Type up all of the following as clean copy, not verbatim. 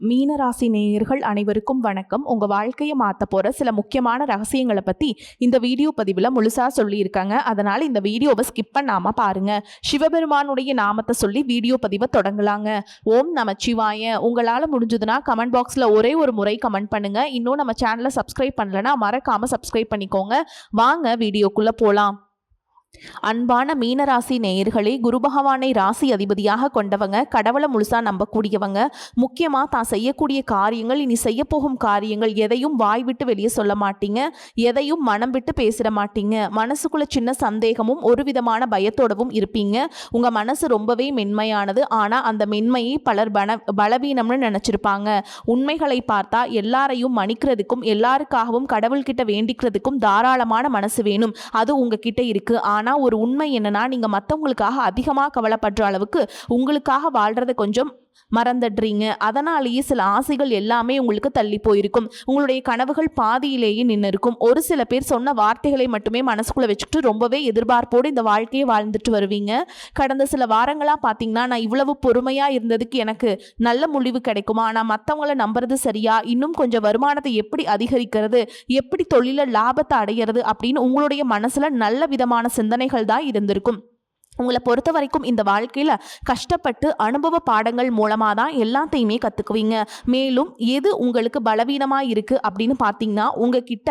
மீனராசி நேயர்கள் அனைவருக்கும் வணக்கம். உங்க வாழ்க்கையை மாற்ற போற சில முக்கியமான ரகசியங்களை பத்தி இந்த வீடியோ பதிவில் முழுசா சொல்லியிருக்காங்க. அதனால இந்த வீடியோவை ஸ்கிப் பண்ணாம பாருங்க. சிவபெருமானுடைய நாமத்தை சொல்லி வீடியோ பதிவை தொடங்கலாங்க. ஓம் நமச்சிவாய. உங்களால முடிஞ்சதுன்னா கமெண்ட் பாக்ஸ்ல ஒரே ஒரு முறை கமெண்ட் பண்ணுங்க. இன்னும் நம்ம சேனலை சப்ஸ்கிரைப் பண்ணலன்னா மறக்காம சப்ஸ்கிரைப் பண்ணிக்கோங்க. வாங்க வீடியோக்குள்ள போலாம். அன்பான மீனராசி நேயர்களே, குரு பகவானை ராசி அதிபதியாக கொண்டவங்க, கடவுளை முழுசா நம்பக்கூடியவங்க. முக்கியமா தான் செய்யக்கூடிய காரியங்கள், இனி செய்ய போகும் காரியங்கள் எதையும் வாய் விட்டு வெளியே சொல்ல மாட்டீங்க. எதையும் மனம் விட்டு பேசிட மாட்டீங்க. மனசுக்குள்ள சின்ன சந்தேகமும் ஒரு விதமான பயத்தோடவும் இருப்பீங்க. உங்க மனசு ரொம்பவே மென்மையானது. ஆனா அந்த மென்மையை பலர் பலவீனம்னு நினைச்சிருப்பாங்க. உண்மைகளை பார்த்தா எல்லாரையும் மன்னிக்கிறதுக்கும் எல்லாருக்காகவும் கடவுள்கிட்ட வேண்டிக்கிறதுக்கும் தாராளமான மனசு வேணும். அது உங்ககிட்ட இருக்கு. ஆனால் ஒரு உண்மை என்னன்னா, நீங்கள் மற்றவங்களுக்காக அதிகமாக கவலைப்படுற அளவுக்கு உங்களுக்காக வாழ்கிறத கொஞ்சம் மறந்துடுறீங்க. அதனாலேயே சில ஆசைகள் எல்லாமே உங்களுக்கு தள்ளி போயிருக்கும். உங்களுடைய கனவுகள் பாதியிலேயே நின்று இருக்கும். ஒரு சில பேர் சொன்ன வார்த்தைகளை மட்டுமே மனசுக்குள்ளே வச்சுக்கிட்டு ரொம்பவே எதிர்பார்ப்போடு இந்த வாழ்க்கையை வாழ்ந்துட்டு வருவீங்க. கடந்த சில வாரங்களாக பார்த்தீங்கன்னா, நான் இவ்வளவு பொறுமையாக இருந்ததுக்கு எனக்கு நல்ல முடிவு கிடைக்குமா, நான் மற்றவங்கள நம்புறது சரியா, இன்னும் கொஞ்சம் வருமானத்தை எப்படி அதிகரிக்கிறது, எப்படி தொழில லாபத்தை அடையிறது அப்படின்னு உங்களுடைய மனசுல நல்ல விதமான சிந்தனைகள் தான் இருந்திருக்கும். உங்களை பொறுத்த வரைக்கும் இந்த வாழ்க்கையில் கஷ்டப்பட்டு அனுபவ பாடங்கள் மூலமாக தான் எல்லாத்தையுமே கற்றுக்குவீங்க. மேலும் எது உங்களுக்கு பலவீனமாக இருக்குது அப்படின்னு பார்த்தீங்கன்னா, உங்ககிட்ட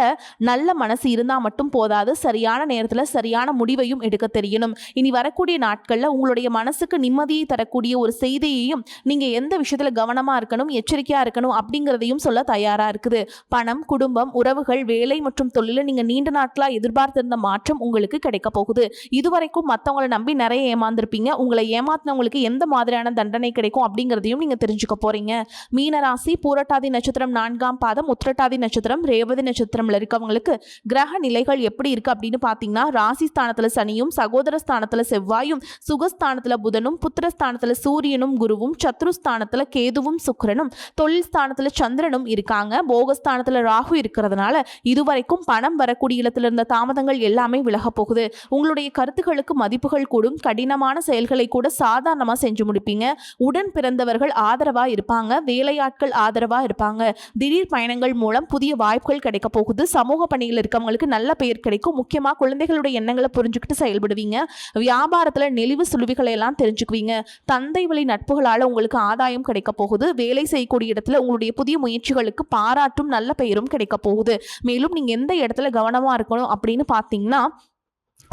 நல்ல மனசு இருந்தால் மட்டும் போதாது, சரியான நேரத்தில் சரியான முடிவையும் எடுக்க தெரியணும். இனி வரக்கூடிய நாட்களில் உங்களுடைய மனசுக்கு நிம்மதியை தரக்கூடிய ஒரு செய்தியையும், நீங்கள் எந்த விஷயத்தில் கவனமாக இருக்கணும், எச்சரிக்கையாக இருக்கணும் அப்படிங்கிறதையும் சொல்ல தயாராக இருக்குது. பணம், குடும்பம், உறவுகள், வேலை மற்றும் தொழிலில் நீங்கள் நீண்ட நாட்களாக எதிர்பார்த்திருந்த மாற்றம் உங்களுக்கு கிடைக்க போகுது. இதுவரைக்கும் மற்றவங்களை நம்பி நிறைய ஏமாந்துருப்பீங்க. உங்களை ஏமாத்தினவங்களுக்கு எந்த மாதிரியான தண்டனை கிடைக்கும் அப்படிங்கிறதையும் நீங்க தெரிஞ்சுக்க போறீங்க. மீனராசி பூரட்டாதி நட்சத்திரம் 4ஆம் பாதம், உத்திரட்டாதி நட்சத்திரம், ரேவதி நட்சத்திரம்ல இருக்கவங்களுக்கு கிரக நிலைகள் எப்படி இருக்கு அப்படின்னு பாத்தீங்கன்னா, ராசி ஸ்தானத்துல சனியும், சகோதர ஸ்தானத்துல செவ்வாயும், சுகஸ்தானத்துல புதனும், புத்திரஸ்தானத்துல சூரியனும் குருவும், சத்ருஸ்தானத்துல கேதுவும் சுக்கிரனும், தொழில் ஸ்தானத்துல சந்திரனும் இருக்காங்க. போகஸ்தானத்துல ராகு இருக்கிறதுனால இதுவரைக்கும் பணம் வரக்கூடிய இடத்துல இருந்த தாமதங்கள் எல்லாமே விலக போகுது. உங்களுடைய கருத்துக்களுக்கு மதிப்புகள் கூடும். கடினமான செயல்களை கூட சாதாரணமா செஞ்சு முடிப்பீங்க. உடன் பிறந்தவர்கள் ஆதரவா இருப்பாங்க. வேலையாட்கள் ஆதரவா இருப்பாங்க. திடீர் பயணங்கள் மூலம் புதிய வாய்ப்புகள் கிடைக்க போகுது. சமூக பணியில் இருக்கவங்களுக்கு நல்ல பெயர் கிடைக்கும். முக்கியமா குழந்தைகளுடைய எண்ணங்களை புரிஞ்சுக்கிட்டு செயல்படுவீங்க. வியாபாரத்துல நெளிவு சுழிவுகளை எல்லாம் தெரிஞ்சுக்குவீங்க. தந்தை வழி நட்புகளால உங்களுக்கு ஆதாயம் கிடைக்க போகுது. வேலை செய்யக்கூடிய இடத்துல உங்களுடைய புதிய முயற்சிகளுக்கு பாராட்டும் நல்ல பெயரும் கிடைக்க போகுது. மேலும் நீங்க எந்த இடத்துல கவனமா இருக்கணும் அப்படின்னு பாத்தீங்கன்னா,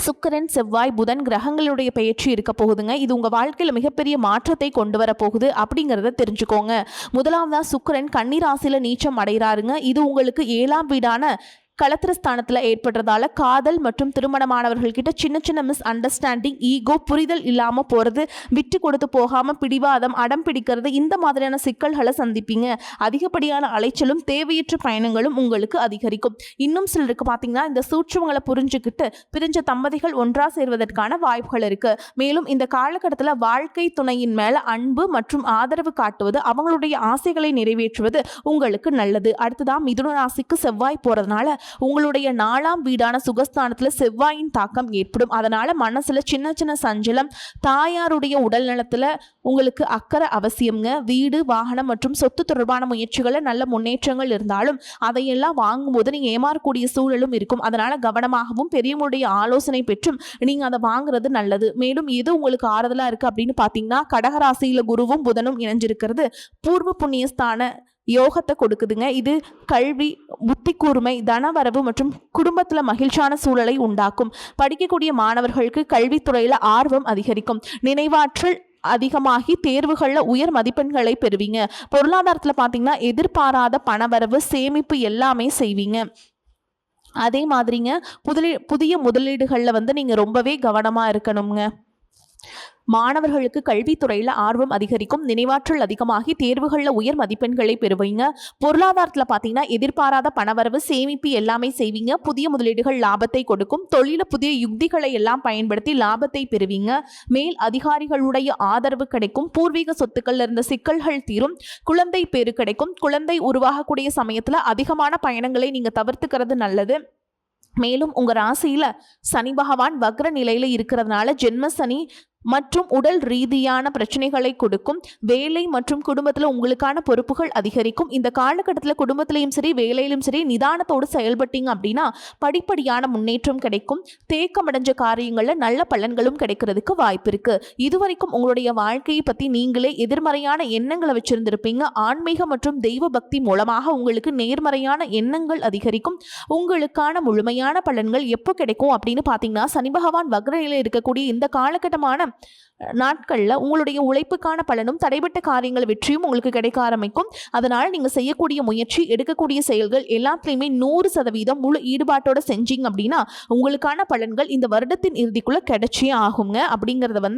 சுக்கிரன், செவ்வாய், புதன் கிரகங்களுடைய பெயர்ச்சி இருக்க போகுதுங்க. இது உங்க வாழ்க்கையில மிகப்பெரிய மாற்றத்தை கொண்டு வர போகுது அப்படிங்கிறத தெரிஞ்சுக்கோங்க. முதலாவதா சுக்கிரன் கன்னி ராசியில நீச்சம் அடைகிறாருங்க. இது உங்களுக்கு 7ஆம் வீடான களத்திரஸ்தானத்தில் ஏற்படுறதால காதல் மற்றும் திருமணமானவர்கள் கிட்ட சின்ன சின்ன மிஸ் அண்டர்ஸ்டாண்டிங், ஈகோ, புரிதல் இல்லாமல் போகிறது, விட்டு கொடுத்து போகாமல் பிடிவாதம், அடம் பிடிக்கிறது, இந்த மாதிரியான சிக்கல்களை சந்திப்பீங்க. அதிகப்படியான அலைச்சலும் தேவையற்ற பயணங்களும் உங்களுக்கு அதிகரிக்கும். இன்னும் சிலருக்கு பார்த்தீங்கன்னா, இந்த சூட்சுமங்களை புரிஞ்சுக்கிட்டு பிரிஞ்ச தம்பதிகள் ஒன்றா சேர்வதற்கான வாய்ப்புகள் இருக்கு. மேலும் இந்த காலகட்டத்தில் வாழ்க்கை துணையின் மேல அன்பு மற்றும் ஆதரவு காட்டுவது, அவங்களுடைய ஆசைகளை நிறைவேற்றுவது உங்களுக்கு நல்லது. அடுத்ததான் மிதுன ராசிக்கு செவ்வாய் போறதுனால உங்களுடைய 4ஆம் வீடான சுகஸ்தானத்துல செவ்வாயின் தாக்கம் ஏற்படும். அதனால மனசுல சின்ன சின்ன சஞ்சலம், தாயாருடைய உடல் நலத்துல உங்களுக்கு அக்கறை அவசியம்ங்க. வீடு, வாகனம் மற்றும் சொத்து தொடர்பான முயற்சிகளை நல்ல முன்னேற்றங்கள் இருந்தாலும் அதையெல்லாம் வாங்கும்போது நீங்க ஏமாறக்கூடிய சூழலும் இருக்கும். அதனால கவனமாகவும் பெரியவங்களுடைய ஆலோசனை பெற்றும் நீங்க அதை வாங்குறது நல்லது. மேலும் எது உங்களுக்கு ஆறுதலா இருக்கு அப்படின்னு பாத்தீங்கன்னா, கடகராசியில குருவும் புதனும் இணைஞ்சிருக்கிறது பூர்வ புண்ணியஸ்தான யோகத்தை கொடுக்குதுங்க. இது கல்வி, புத்தி கூர்மை, தனவரவு மற்றும் குடும்பத்துல மகிழ்ச்சியான சூழலை உண்டாக்கும். படிக்கக்கூடிய மாணவர்களுக்கு கல்வித்துறையில ஆர்வம் அதிகரிக்கும். நினைவாற்றல் அதிகமாகி தேர்வுகளில் உயர் மதிப்பெண்களை பெறுவீங்க. பொருளாதாரத்தில் பார்த்தீங்கன்னா, எதிர்பாராத பணவரவு, சேமிப்பு எல்லாமே செய்வீங்க. அதே மாதிரிங்க புதிய முதலீடுகளில் நீங்கள் ரொம்பவே கவனமாக இருக்கணுங்க. மாணவர்களுக்கு கல்வித்துறையில் ஆர்வம் அதிகரிக்கும். நினைவாற்றல் அதிகமாகி தேர்வுகளில் உயர் மதிப்பெண்களை பெறுவீங்க. பொருளாதாரத்தில் பார்த்தீங்கன்னா, எதிர்பாராத பணவரவு, சேமிப்பு எல்லாமே செய்வீங்க. புதிய முதலீடுகள் லாபத்தை கொடுக்கும். தொழில புதிய யுக்திகளை எல்லாம் பயன்படுத்தி லாபத்தை பெறுவீங்க. மேல் அதிகாரிகளுடைய ஆதரவு கிடைக்கும். பூர்வீக சொத்துக்கள்ல இருந்த சிக்கல்கள் தீரும். குழந்தை பேரு கிடைக்கும். குழந்தை உருவாகக்கூடிய சமயத்தில் அதிகமான பயணங்களை நீங்க தவிர்த்துக்கிறது நல்லது. மேலும் உங்க ராசியில சனி பகவான் வக்ர நிலையில இருக்கிறதுனால ஜென்ம சனி மற்றும் உடல் ரீதியான பிரச்சனைகளை கொடுக்கும். வேலை மற்றும் குடும்பத்தில் உங்களுக்கான பொறுப்புகள் அதிகரிக்கும். இந்த காலகட்டத்தில் குடும்பத்திலையும் சரி வேலையிலும் சரி நிதானத்தோடு செயல்பட்டீங்க அப்படின்னா படிப்படியான முன்னேற்றம் கிடைக்கும். தேக்கமடைஞ்ச காரியங்களில் நல்ல பலன்களும் கிடைக்கிறதுக்கு வாய்ப்பு இருக்கு. இதுவரைக்கும் உங்களுடைய வாழ்க்கையை பற்றி நீங்களே எதிர்மறையான எண்ணங்களை வச்சிருந்திருப்பீங்க. ஆன்மீக மற்றும் தெய்வ பக்தி மூலமாக உங்களுக்கு நேர்மறையான எண்ணங்கள் அதிகரிக்கும். உங்களுக்கான முழுமையான பலன்கள் எப்போ கிடைக்கும் அப்படின்னு பார்த்தீங்கன்னா சனி பகவான் வக்ரநிலையில் இருக்கக்கூடிய இந்த காலகட்டமான நாட்களில் உங்களுடைய உழைப்புக்கான பலனும் தடைபட்ட காரியங்கள் வெற்றியும் உங்களுக்கு கிடைக்க ஆரம்பிக்கும். அதனால் நீங்கள் செய்யக்கூடிய முயற்சி எடுக்கக்கூடிய செயல்கள் எல்லாத்துலேயுமே 100% முழு ஈடுபாட்டோட செஞ்சீங்க அப்படின்னா உங்களுக்கான பலன்கள் இந்த வருடத்தின் இறுதிக்குள்ளே கிடைச்சே ஆகுங்க. அப்படிங்கிறத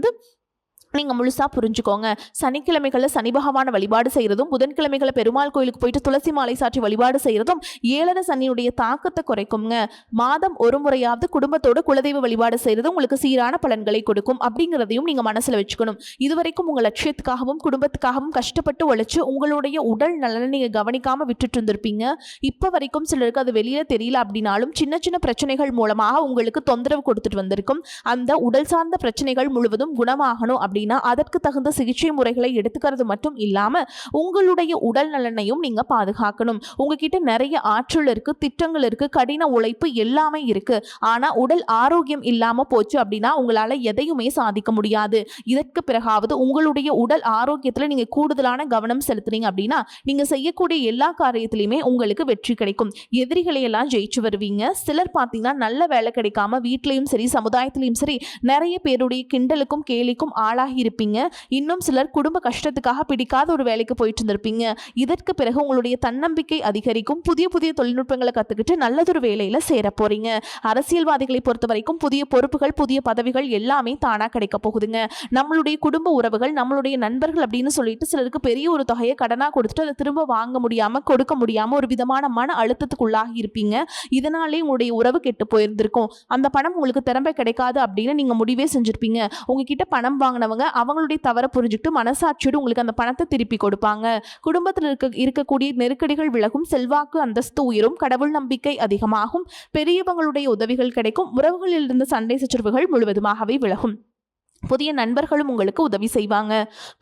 நீங்கள் முழுசாக புரிஞ்சுக்கோங்க. சனிக்கிழமைகளில் சனி பகவானை வழிபாடு செய்கிறதும் புதன்கிழமைகளை பெருமாள் கோயிலுக்கு போயிட்டு துளசி மாலை சாற்றி வழிபாடு செய்கிறதும் ஏழரை சனியுடைய தாக்கத்தை குறைக்குங்க. மாதம் ஒரு முறையாவது குடும்பத்தோட குலதெய்வ வழிபாடு செய்கிறது உங்களுக்கு சீரான பலன்களை கொடுக்கும் அப்படிங்கிறதையும் நீங்கள் மனசில் வச்சுக்கணும். இதுவரைக்கும் உங்கள் லட்சியத்துக்காகவும் குடும்பத்துக்காகவும் கஷ்டப்பட்டு உழைச்சி உங்களுடைய உடல் நலனை நீங்கள் கவனிக்காமல் விட்டுட்டு இருந்திருப்பீங்க. இப்போ வரைக்கும் சிலருக்கு அது வெளியில் தெரியல அப்படின்னாலும் சின்ன சின்ன பிரச்சனைகள் மூலமாக உங்களுக்கு தொந்தரவு கொடுத்துட்டு வந்திருக்கும். அந்த உடல் சார்ந்த பிரச்சனைகள் முழுவதும் குணமாகணும் அப்படின்னா அதற்கு தகுந்த சிகிச்சை முறைகளை எடுத்துக்கிறது மட்டும் இல்லாம உங்களுடைய உடல் நலனையும் நீங்க பாதுகாக்கணும். உங்ககிட்ட நிறைய ஆற்றல் இருக்கு, திட்டங்கள் இருக்கு, கடின உழைப்பு எல்லாமே இருக்கு. ஆனா உடல் ஆரோக்கியம் இல்லாம போச்சு அப்படின்னா உங்களால எதையுமே சாதிக்க முடியாது. இதற்கு பிறகாவது உங்களுடைய உடல் ஆரோக்கியத்துல நீங்க கூடுதலான கவனம் செலுத்துறீங்க அப்படின்னா நீங்க செய்யக்கூடிய எல்லா காரியத்திலையுமே உங்களுக்கு வெற்றி கிடைக்கும். எதிரிகளை எல்லாம் ஜெயிச்சு வருவீங்க. சிலர் பார்த்தீங்கன்னா நல்ல வேலை கிடைக்காம வீட்லயும் சரி சமுதாயத்திலையும் சரி நிறைய பேருடைய கிண்டலுக்கும் கேலிக்கும் ஆளாகி இருப்பீங்க. இன்னும் சிலர் குடும்ப கஷ்டத்துக்காக பிடிக்காத ஒரு வேலைக்கு போயிட்டு இருந்திருப்பீங்க. இதற்கு பிறகு உங்களுடைய தன்னம்பிக்கை அதிகரிக்கும். புதிய புதிய தொழில்நுட்பங்களை கத்துக்கிட்டு நல்லதொரு வேலையில சேர போறீங்க. அரசியல்வாதிகளை பொறுத்த வரைக்கும் புதிய பொறுப்புகள் புதிய பதவிகள் எல்லாமே தானா கிடைக்க போகுதுங்க. நம்மளுடைய குடும்ப உறவுகள் நம்மளுடைய நண்பர்கள் அப்படின்னு சொல்லிட்டு சிலருக்கு பெரிய ஒரு தொகையை கடனா கொடுத்துட்டு அதை திரும்ப வாங்க முடியாம கொடுக்க முடியாம ஒரு விதமான மன அழுத்தத்துக்குள்ளாகி இருப்பீங்க. இதனாலே உங்களுடைய உறவு கெட்டு போயிருந்திருக்கும். அந்த பணம் உங்களுக்கு திரும்ப கிடைக்காது அப்படின்னு நீங்க முடிவே செஞ்சிருப்பீங்க. உங்ககிட்ட பணம் வாங்கினவங்க அவங்களுடைய தவறை புரிஞ்சுக்கிட்டு மனசாட்சியோடு உங்களுக்கு அந்த பணத்தை திருப்பி கொடுப்பாங்க. குடும்பத்தில் இருக்கக்கூடிய நெருக்கடிகள் விலகும். செல்வாக்கு அந்தஸ்து உயரும். கடவுள் நம்பிக்கை அதிகமாகும். பெரியவங்களுடைய உதவிகள் கிடைக்கும். உறவுகளில் இருந்த சண்டை சச்சரவுகள் முழுவதுமாகவே விலகும். புதிய நண்பர்களும் உங்களுக்கு உதவி செய்வாங்க.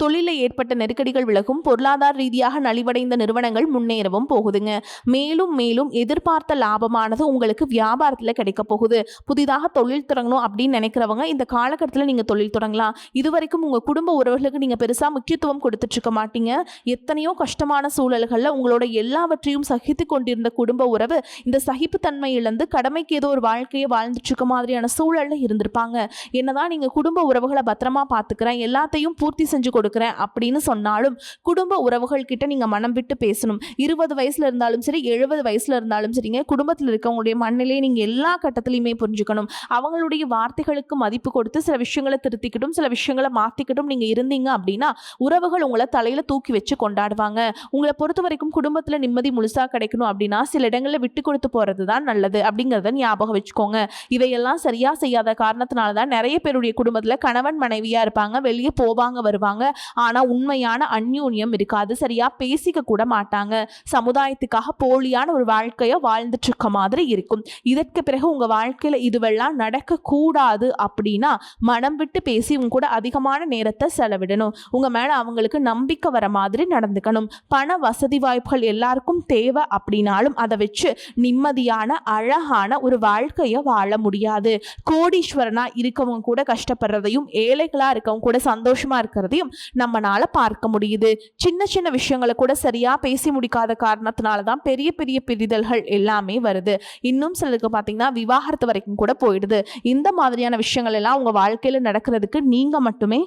தொழிலில் ஏற்பட்ட நெருக்கடிகள் விலகும். பொருளாதார ரீதியாக நலிவடைந்த நிறுவனங்கள் முன்னேறவும் போகுதுங்க. மேலும் மேலும் எதிர்பார்த்த லாபமானது உங்களுக்கு வியாபாரத்தில் கிடைக்க போகுது. புதிதாக தொழில் தொடங்கணும் அப்படின்னு நினைக்கிறவங்க இந்த காலகட்டத்தில் நீங்கள் தொழில் தொடங்கலாம். இதுவரைக்கும் உங்கள் குடும்ப உறவுகளுக்கு நீங்கள் பெருசாக முக்கியத்துவம் கொடுத்துட்டு இருக்க மாட்டீங்க. எத்தனையோ கஷ்டமான சூழல்களில் உங்களோட எல்லாவற்றையும் சகித்து கொண்டிருந்த குடும்ப உறவு இந்த சகிப்புத்தன்மை இழந்து கடமைக்கு ஏதோ ஒரு வாழ்க்கையை வாழ்ந்துட்டு இருக்க மாதிரியான சூழலில் இருந்திருப்பாங்க. என்னதான் நீங்கள் குடும்ப உறவுகளை பத்திரமா பார்த்துக்கிறேன், எல்லாத்தையும் பூர்த்தி செஞ்சு கொடுக்குறேன் அப்படின்னு சொன்னாலும் குடும்ப உறவுகள் கிட்ட நீங்க மனம் விட்டு பேசணும். 20 வயசுல இருந்தாலும் சரி 70 வயசுல இருந்தாலும் சரிங்க, குடும்பத்தில் இருக்கவங்களுடைய மண்ணிலே நீங்க எல்லா கட்டத்திலையுமே புரிஞ்சுக்கணும். அவங்களுடைய வார்த்தைகளுக்கு மதிப்பு கொடுத்து சில விஷயங்களை திருத்திக்கிட்டும் சில விஷயங்களை மாத்திக்கிட்டும் நீங்க இருந்தீங்க அப்படின்னா உறவுகள் உங்களை தலையில தூக்கி வச்சு கொண்டாடுவாங்க. உங்களை பொறுத்த வரைக்கும் குடும்பத்துல நிம்மதி முழுசா கிடைக்கணும் அப்படின்னா சில இடங்களில் விட்டு கொடுத்து போறது தான் நல்லது அப்படிங்கிறத ஞாபகம் வச்சுக்கோங்க. இதையெல்லாம் சரியா செய்யாத காரணத்தினாலதான் நிறைய பேருடைய குடும்பத்துல கணவன் மனைவியா இருப்பாங்க, வெளியே போவாங்க வருவாங்க, ஆனா உண்மையான அந்யோன்யம் இருக்காது. சரியா பேசிக்க கூட மாட்டாங்க. சமுதாயத்துக்காக போலியான ஒரு வாழ்க்கைய வாழ்ந்துட்டு இருக்க மாதிரி இருக்கும். இதற்கு பிறகு உங்க வாழ்க்கையில இதுவெல்லாம் நடக்க கூடாது அப்படின்னா மனம் விட்டு பேசி உங்க கூட அதிகமான நேரத்தை செலவிடணும். உங்க மேல அவங்களுக்கு நம்பிக்கை வர மாதிரி நடந்துக்கணும். பண வசதி வாய்ப்புகள் எல்லாருக்கும் தேவை அப்படின்னாலும் அதை வச்சு நிம்மதியான அழகான ஒரு வாழ்க்கைய வாழ முடியாது. கோடீஸ்வரனா இருக்கவங்க கூட கஷ்டப்படுறதையும் ஏழைகளா இருக்கவங்க கூட சந்தோஷமா இருக்கிறதையும் நம்மளால பார்க்க முடியுது. சின்ன சின்ன விஷயங்களை கூட சரியா பேசி முடிக்காத காரணத்தினாலதான் பெரிய பெரிய பிரிதல்கள் எல்லாமே வருது. இன்னும் சிலருக்கு பார்த்தீங்கன்னா விவாகரத்து வரைக்கும் கூட போயிடுது. இந்த மாதிரியான விஷயங்கள் எல்லாம் உங்க வாழ்க்கையில நடக்கிறதுக்கு நீங்க மட்டுமே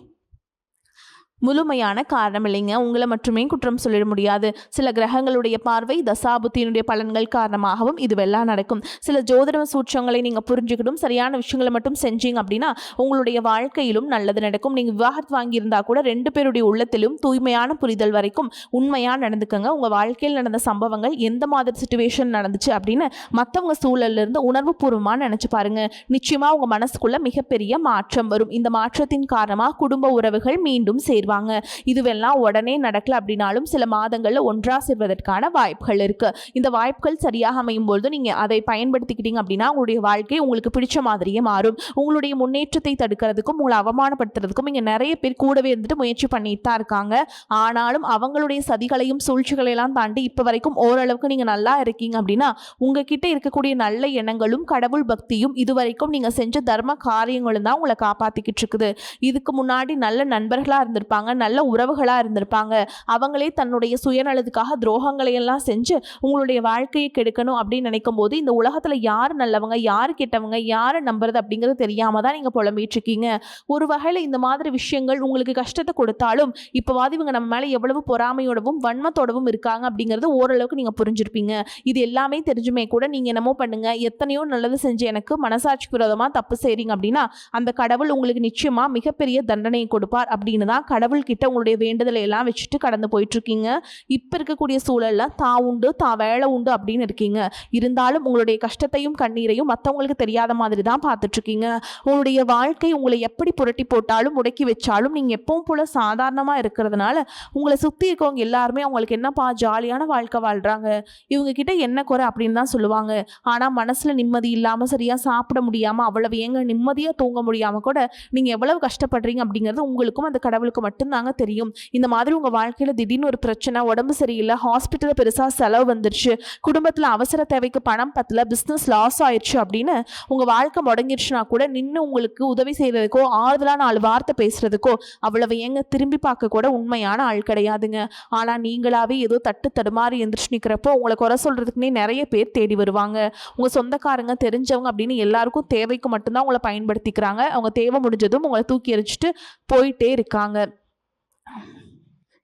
முழுமையான காரணம் இல்லைங்க. உங்களை மட்டுமே குற்றம் சொல்லிட முடியாது. சில கிரகங்களுடைய பார்வை தசாபுத்தியினுடைய பலன்கள் காரணமாகவும் இதுவெல்லாம் நடக்கும். சில ஜோதிட சூட்சங்களை நீங்கள் புரிஞ்சுக்கிட்டும் சரியான விஷயங்களை மட்டும் செஞ்சீங்க அப்படின்னா உங்களுடைய வாழ்க்கையிலும் நல்லது நடக்கும். நீங்கள் விவாகரத்து வாங்கியிருந்தா கூட 2 பேருடைய உள்ளத்திலும் தூய்மையான புரிதல் வரைக்கும் உண்மையாக நடந்துக்கங்க. உங்கள் வாழ்க்கையில் நடந்த சம்பவங்கள் எந்த மாதிரி சிச்சுவேஷன் நடந்துச்சு அப்படின்னு மற்றவங்க சூழலிருந்து உணர்வு பூர்வமாக நினச்சி பாருங்க. நிச்சயமாக உங்கள் மனசுக்குள்ள மிகப்பெரிய மாற்றம் வரும். இந்த மாற்றத்தின் காரணமாக குடும்ப உறவுகள் மீண்டும் சேர்வாங்க. சேருவாங்க. இதுவெல்லாம் உடனே நடக்கல அப்படின்னாலும் சில மாதங்கள்ல ஒன்றா சேர்வதற்கான வாய்ப்புகள் இருக்கு. இந்த வாய்ப்புகள் சரியாக அமையும் பொழுது நீங்க அதை பயன்படுத்திக்கிட்டீங்க அப்படின்னா உங்களுடைய வாழ்க்கை உங்களுக்கு பிடிச்ச மாதிரியே மாறும். உங்களுடைய முன்னேற்றத்தை தடுக்கிறதுக்கும் உங்களை அவமானப்படுத்துறதுக்கும் இங்க நிறைய பேர் கூடவே இருந்துட்டு முயற்சி பண்ணிட்டு தான் இருக்காங்க. ஆனாலும் அவங்களுடைய சதிகளையும் சூழ்ச்சிகளையெல்லாம் தாண்டி இப்ப வரைக்கும் ஓரளவுக்கு நீங்க நல்லா இருக்கீங்க அப்படின்னா உங்ககிட்ட இருக்கக்கூடிய நல்ல எண்ணங்களும் கடவுள் பக்தியும் இதுவரைக்கும் நீங்க செஞ்ச தர்ம காரியங்களும் தான் உங்களை காப்பாத்திக்கிட்டு இருக்குது. இதுக்கு முன்னாடி நல்ல நண்பர்களா இருந்திருப்பாங்க, நல்ல உறவுகளா இருந்திருப்பாங்க. அவங்களே தன்னுடைய சுயநலத்துக்காக துரோகங்களை எல்லாம் செஞ்சு உங்களுடைய வாழ்க்கையை கெடுக்கணும் அப்படின்னு நினைக்கும் போது இந்த உலகத்துல யார் நல்லவங்க யார் கெட்டவங்க யாரை நம்புறது அப்படிங்கிறது தெரியாம தான் நீங்க புலம்பிட்டு இருக்கீங்க. ஒரு வகையில இந்த மாதிரி விஷயங்கள் உங்களுக்கு கஷ்டத்தை கொடுத்தாலும் இப்பவாது இவங்க நம்ம மேல எவ்வளவு பொறாமையோடவும் வன்மத்தோடவும் இருக்காங்க அப்படிங்கிறது ஓரளவுக்கு நீங்க புரிஞ்சிருப்பீங்க. இது எல்லாமே தெரிஞ்சுமே கூட நீங்க என்னமோ பண்ணுங்க, எத்தனையோ நல்லது செஞ்சு எனக்கு மனசாட்சி விரோதமா தப்பு செய்றீங்க அப்படின்னா அந்த கடவுள் உங்களுக்கு நிச்சயமா மிகப்பெரிய தண்டனையை கொடுப்பார் அப்படின்னு தான் கடவுள் கிட்ட உங்களுடைய வேண்டுதலை எல்லாம் வச்சுட்டு கடந்து போயிட்டு இருக்கீங்க. இப்ப இருக்கக்கூடிய சூழல்ல தான் உண்டு தான் வேலை உண்டு அப்படின்னு இருக்கீங்க. இருந்தாலும் உங்களுடைய கஷ்டத்தையும் கண்ணீரையும் மற்றவங்களுக்கு தெரியாத மாதிரி தான் பார்த்துட்டு இருக்கீங்க. உங்களுடைய வாழ்க்கை உங்களை எப்படி புரட்டி போட்டாலும் முடக்கி வச்சாலும் நீங்க எப்பவும் போல சாதாரணமா இருக்கிறதுனால உங்களை சுத்தி இருக்கவங்க எல்லாருமே அவங்களுக்கு என்னப்பா ஜாலியான வாழ்க்கை வாழ்றாங்க, இவங்க கிட்ட என்ன குறை அப்படின்னு தான் சொல்லுவாங்க. ஆனா மனசுல நிம்மதி இல்லாம சரியா சாப்பிட முடியாம அவ்வளவு ஏங்க நிம்மதியா தூங்க முடியாம கூட நீங்க எவ்வளவு கஷ்டப்படுறீங்க அப்படிங்கிறது உங்களுக்கும் அந்த கடவுளுக்கு மட்டும்தாங்க தெரியும். இந்த மாதிரி உங்க வாழ்க்கையில திடீர்னு ஒரு பிரச்சனை, உடம்பு சரியில்லை, ஹாஸ்பிட்டல்ல பெருசா செலவு வந்துருச்சு, குடும்பத்துல அவசர தேவைக்கு பணம் பத்தல, பிசினஸ் லாஸ் ஆயிடுச்சு அப்படின்னு உங்க வாழ்க்கை முடங்கிருச்சுன்னா கூட நின்று உங்களுக்கு உதவி செய்யறதுக்கோ ஆறுதலா 4 வார்த்தை பேசுறதுக்கோ அவ்வளவு ஏங்க திரும்பி பார்க்க கூட உண்மையான ஆள் கிடையாதுங்க. ஆனா நீங்களாவே ஏதோ தட்டு தடுமாறி எந்திரிச்சு நிக்கிறப்போ உங்களை குறை சொல்றதுக்குன்னே நிறைய பேர் தேடி வருவாங்க. உங்க சொந்தக்காரங்க தெரிஞ்சவங்க அப்படின்னு எல்லாருக்கும் தேவைக்கு மட்டும்தான் உங்களை பயன்படுத்திக்கிறாங்க. அவங்க தேவை முடிஞ்சதும் உங்களை தூக்கி எறிஞ்சிட்டு போயிட்டே இருக்காங்க.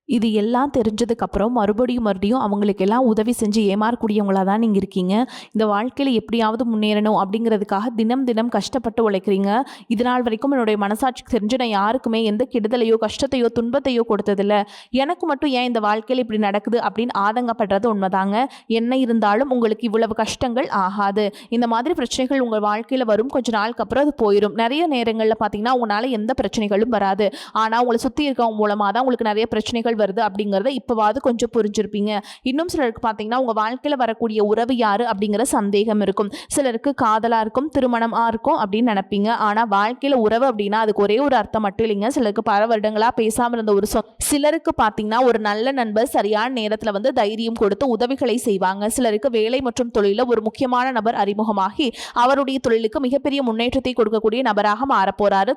இது எல்லாம் தெரிஞ்சதுக்கப்புறம் மறுபடியும் அவங்களுக்கு எல்லாம் உதவி செஞ்சு ஏமாறக்கூடியவங்களாக தான் நீங்கள் இருக்கீங்க. இந்த வாழ்க்கையில் எப்படியாவது முன்னேறணும் அப்படிங்கிறதுக்காக தினம் தினம் கஷ்டப்பட்டு உழைக்கிறீங்க. இது நாள் வரைக்கும் என்னுடைய மனசாட்சிக்கு தெரிஞ்சு நான் யாருக்குமே எந்த கெடுதலையோ கஷ்டத்தையோ துன்பத்தையோ கொடுத்ததில்லை, எனக்கு மட்டும் ஏன் இந்த வாழ்க்கையில் இப்படி நடக்குது அப்படின்னு ஆதங்கப்படுறது உண்மைதாங்க. என்ன இருந்தாலும் உங்களுக்கு இவ்வளவு கஷ்டங்கள் ஆகாது. இந்த மாதிரி பிரச்சனைகள் உங்கள் வாழ்க்கையில் வரும், கொஞ்ச நாளுக்கு அப்புறம் அது போயிடும். நிறைய நேரங்களில் பார்த்தீங்கன்னா உங்களால் எந்த பிரச்சனைகளும் வராது. ஆனால் உங்களை சுற்றி இருக்கவங்க மூலமாக தான் உங்களுக்கு நிறைய பிரச்சனைகள் வருது அப்படிங்கறத இப்பவாது கொஞ்சம் புரிஞ்சிருப்பீங்க. இன்னும் சிலருக்கு பாத்தீங்கன்னா உங்க வாழ்க்கையில வரக்கூடிய உறவு யாரு அப்படிங்கிற சந்தேகம் இருக்கும். சிலருக்கு காதலா இருக்கும், திருமணமா இருக்கும் அப்படின்னு நினைப்பீங்க. ஆனா வாழ்க்கையில உறவு அப்படின்னா அதுக்கு ஒரே ஒரு அர்த்தம் மட்டும் இல்லைங்க. சிலருக்கு பல வருடங்களா பேசாம இருந்த ஒரு சிலருக்கு பாத்தீங்கன்னா ஒரு நல்ல நண்பர் சரியான நேரத்துல வந்து தைரியம் கொடுத்து உதவிகளை செய்வாங்க. சிலருக்கு வேலை மற்றும் தொழில ஒரு முக்கியமான நபர் அறிமுகமாகி அவருடைய தொழிலுக்கு மிகப்பெரிய முன்னேற்றத்தை கொடுக்கக்கூடிய நபராக மாறப்போறாரு.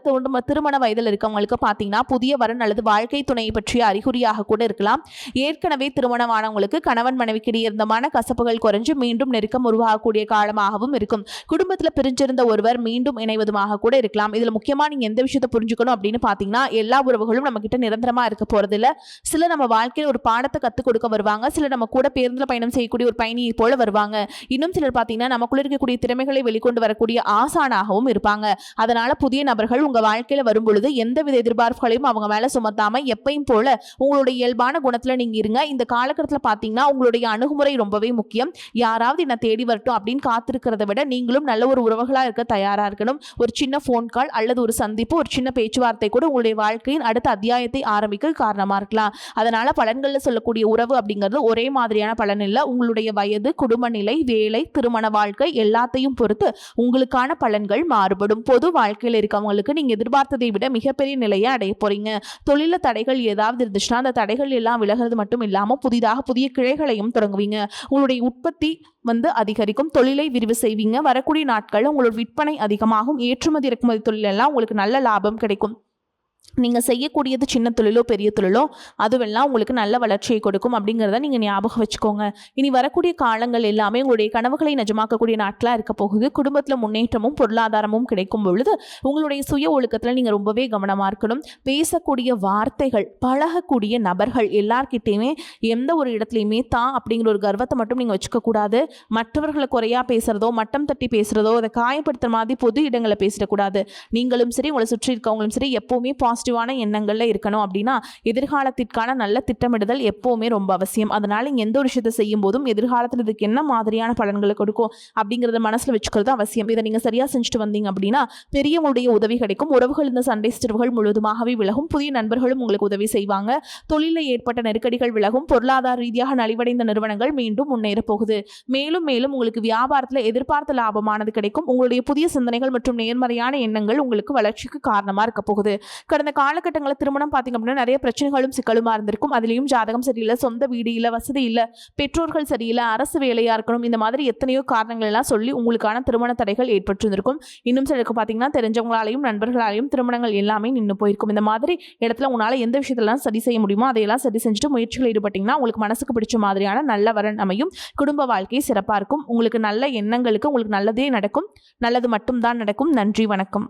திருமண வயதில் இருக்கவங்களுக்கு பாத்தீங்கன்னா புதிய வரன் அல்லது வாழ்க்கை துணையை பற்றிய அறிகுறியாக கூட இருக்கலாம். ஏற்கனவே திருமணமானவங்களுக்கு கணவன் மனைவிக்கிடையே இருந்த மன கசப்புகள் குறைஞ்சு மீண்டும் நெருக்கம் உருவாகக்கூடிய காலமாகவும் இருக்கும். குடும்பத்தில் பிரிஞ்சிருந்த ஒருவர் மீண்டும் இணைவதுமாக கூட இருக்கலாம். இதுல முக்கியமா நீங்க எந்த விஷயத்தை புரிஞ்சுக்கணும் அப்படின்னு பாத்தீங்கன்னா எல்லா உறவுகளும் நம்ம கிட்ட நிரந்தரமா இருக்க போறது இல்ல. சில நம்ம வாழ்க்கையில் ஒரு பாடத்தை கத்துக் கொடுக்க வருவாங்க, சில நம்ம கூட பேருந்துல பயணம் செய்யக்கூடிய ஒரு பயணியை போல வருவாங்க. இன்னும் சிலர் பாத்தீங்கன்னா நமக்குள்ள இருக்கக்கூடிய திறமைகளை வெளிக்கொண்டு வரக்கூடிய ஆசானாகவும் இருப்பாங்க. அதனால புதிய நபர்கள் உங்க வாழ்க்கையில வரும் பொழுது எந்தவித எதிர்பார்ப்புகளையும் அவங்க மேல சுமத்தாம எப்பயும் போல உங்களுடைய இயல்பான குணத்துல நீங்க இருங்க. இந்த காலகட்டத்தில் பாத்தீங்கன்னா உங்களுடைய அணுகுமுறை ரொம்பவே முக்கியம். யாராவது என்ன தேடி வரட்டும் அப்படின்னு காத்திருக்கிறத விட நீங்களும் நல்ல ஒரு உறவுகளா இருக்க தயாரா இருக்கணும். ஒரு சின்ன போன் கால் அல்லது ஒரு சந்திப்பு, ஒரு சின்ன பேச்சுவார்த்தை கூட உங்களுடைய வாழ்க்கையின் அடுத்த அத்தியாயத்தை ஆரம்பிக்க காரணமா இருக்கலாம். அதனால பலன்கள்ல சொல்லக்கூடிய உறவு அப்படிங்கிறது ஒரே மாதிரியான பலன் இல்ல. உங்களுடைய வயது, குடும்ப நிலை, வேலை, திருமண வாழ்க்கை எல்லாத்தையும் பொறுத்து உங்களுக்கான பலன்கள் மாறுபடும். பொது வாழ்க்கையில் இருக்கவங்களுக்கு நீங்க எதிர்பார்த்ததை விட மிகப்பெரிய நிலையை அடைய போறீங்க. தொழில தடைகள் ஏதாவது இருந்துச்சுன்னா அந்த தடைகள் எல்லாம் விலகிறது மட்டும் இல்லாம புதிய கிளைகளையும் தொடங்குவீங்க. உங்களுடைய உற்பத்தி அதிகரிக்கும், தொழிலை விரிவு செய்வீங்க. வரக்கூடிய நாட்கள் உங்களோட விற்பனை அதிகமாகும். ஏற்றுமதி இறக்குமதி தொழில் எல்லாம் உங்களுக்கு நல்ல லாபம் கிடைக்கும். நீங்கள் செய்யக்கூடியது சின்ன தொழிலோ பெரிய தொழிலோ அதுவெல்லாம் உங்களுக்கு நல்ல வளர்ச்சியை கொடுக்கும் அப்படிங்கிறத நீங்கள் ஞாபகம் வச்சுக்கோங்க. இனி வரக்கூடிய காலங்கள் எல்லாமே உங்களுடைய கனவுகளை நிஜமாக்கக்கூடிய நாட்களாக இருக்க போகுது. குடும்பத்தில் முன்னேற்றமும் பொருளாதாரமும் கிடைக்கும் பொழுது உங்களுடைய சுய ஒழுக்கத்தில் நீங்கள் ரொம்பவே கவனமாக இருக்கணும். பேசக்கூடிய வார்த்தைகள், பழகக்கூடிய நபர்கள் எல்லார்கிட்டையுமே எந்த ஒரு இடத்துலையுமே தான் அப்படிங்கிற ஒரு கர்வத்தை மட்டும் நீங்கள் வச்சுக்கக்கூடாது. மற்றவர்களை குறையா பேசுகிறதோ மட்டம் தட்டி பேசுகிறதோ அதை காயப்படுத்துகிற மாதிரி பொது இடங்களை பேசிடக்கூடாது. நீங்களும் சரி உங்களை சுற்றி இருக்கவங்களும் சரி எப்போவுமே பாசிட்டிவான எண்ணங்களில் இருக்கணும் அப்படின்னா எதிர்காலத்திற்கான நல்ல திட்டமிடுதல் எப்போவுமே ரொம்ப அவசியம். அதனால் நீங்கள் எந்த ஒரு விஷயத்தை செய்யும் போதும் எதிர்காலத்தில் இதுக்கு என்ன மாதிரியான பலன்களை கொடுக்கும் அப்படிங்கிறத மனசில் வச்சுக்கிறது அவசியம். இதை நீங்கள் சரியாக செஞ்சுட்டு வந்தீங்க அப்படின்னா பெரியவங்களுடைய உதவி கிடைக்கும். உறவுகள் இந்த சண்டை சிற்றவுகள் முழுவதுமாகவே விலகும். புதிய நண்பர்களும் உங்களுக்கு உதவி செய்வாங்க. தொழிலில் ஏற்பட்ட நெருக்கடிகள் விலகும். பொருளாதார ரீதியாக நலிவடைந்த நிறுவனங்கள் மீண்டும் முன்னேற போகுது. மேலும் மேலும் உங்களுக்கு வியாபாரத்தில் எதிர்பார்த்த லாபமானது கிடைக்கும். உங்களுடைய புதிய சிந்தனைகள் மற்றும் நேர்மறையான எண்ணங்கள் உங்களுக்கு வளர்ச்சிக்கு காரணமாக இருக்க போகுது. கடந்த காலகட்டங்களில் திருமணம் பார்த்தீங்க அப்படின்னா நிறைய பிரச்சனைகளும் சிக்கலுமா இருந்திருக்கும். அதுலேயும் ஜாதகம் சரியில்லை, சொந்த வீடு இல்லை, வசதி இல்லை, பெற்றோர்கள் சரியில்லை, அரசு வேலையாக இருக்கணும், இந்த மாதிரி எத்தனையோ காரணங்கள் எல்லாம் சொல்லி உங்களுக்கான திருமண தடைகள் ஏற்பட்டிருந்திருக்கும். இன்னும் சிலருக்கு பார்த்தீங்கன்னா தெரிஞ்சவங்களாலையும் நண்பர்களாலையும் திருமணங்கள் எல்லாமே நின்று போயிருக்கும். இந்த மாதிரி இடத்துல உங்களால் எந்த விஷயத்தெல்லாம் சரி செய்ய முடியுமோ அதையெல்லாம் சரி செஞ்சுட்டு முயற்சிகள் ஈடுபட்டீங்கன்னா உங்களுக்கு மனசுக்கு பிடிச்ச மாதிரியான நல்ல வரன் அமையும். குடும்ப வாழ்க்கை சிறப்பாக இருக்கும். உங்களுக்கு நல்ல எண்ணங்களுக்கு உங்களுக்கு நல்லதே நடக்கும். நல்லது மட்டும்தான் நடக்கும். நன்றி, வணக்கம்.